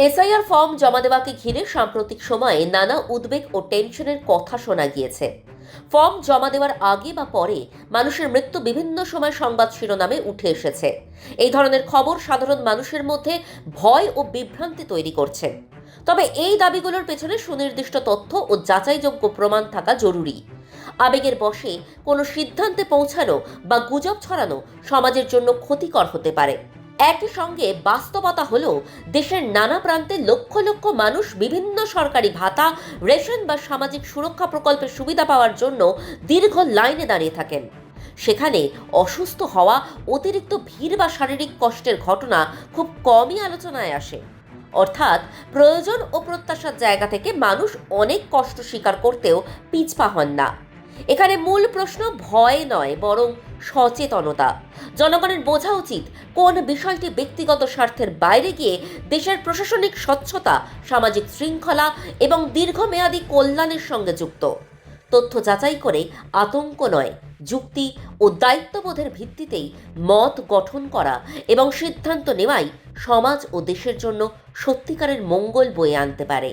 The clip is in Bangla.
এসআইআর ফর্ম জমা দেওয়াকে ঘিরে সাম্প্রতিক সময়ে নানা উদ্বেগ ও টেনশনের কথা শোনা গিয়েছে। ফর্ম জমা দেওয়ার আগে বা পরে মানুষের মৃত্যু বিভিন্ন সময় সংবাদ শিরোনামে উঠে এসেছে। এই ধরনের খবর সাধারণ মানুষের মধ্যে ভয় ও বিভ্রান্তি তৈরি করছে। তবে এই দাবিগুলোর পেছনে সুনির্দিষ্ট তথ্য ও যাচাইযোগ্য প্রমাণ থাকা জরুরি। আবেগের বশে কোনো সিদ্ধান্তে পৌঁছানো বা গুজব ছড়ানো সমাজের জন্য ক্ষতিকর হতে পারে। একই সঙ্গে বাস্তবতা হলো দেশের নানা প্রান্তে লক্ষ লক্ষ মানুষ বিভিন্ন সরকারি ভাতা, রেশন বা সামাজিক সুরক্ষা প্রকল্পের সুবিধা পাওয়ার জন্য দীর্ঘ লাইনে দাঁড়িয়ে থাকেন। সেখানে অসুস্থ হওয়া, অতিরিক্ত ভিড় বা শারীরিক কষ্টের ঘটনা খুব কমই আলোচনায় আসে। অর্থাৎ প্রয়োজন ও প্রত্যাশার জায়গা থেকে মানুষ অনেক কষ্ট স্বীকার করতেও পিছপা হন না। এখানে মূল প্রশ্ন ভয় নয়, বরং সচেতনতা। জনগণের বোঝা উচিত কোন বিষয়টি ব্যক্তিগত স্বার্থের বাইরে গিয়ে দেশের প্রশাসনিক স্বচ্ছতা, সামাজিক শৃঙ্খলা এবং দীর্ঘমেয়াদী কল্যাণের সঙ্গে যুক্ত। তথ্য যাচাই করে আতঙ্ক নয়, যুক্তি ও দায়িত্ববোধের ভিত্তিতেই মত গঠন করা এবং সিদ্ধান্ত নেওয়াই সমাজ ও দেশের জন্য সত্যিকারের মঙ্গল বয়ে আনতে পারে।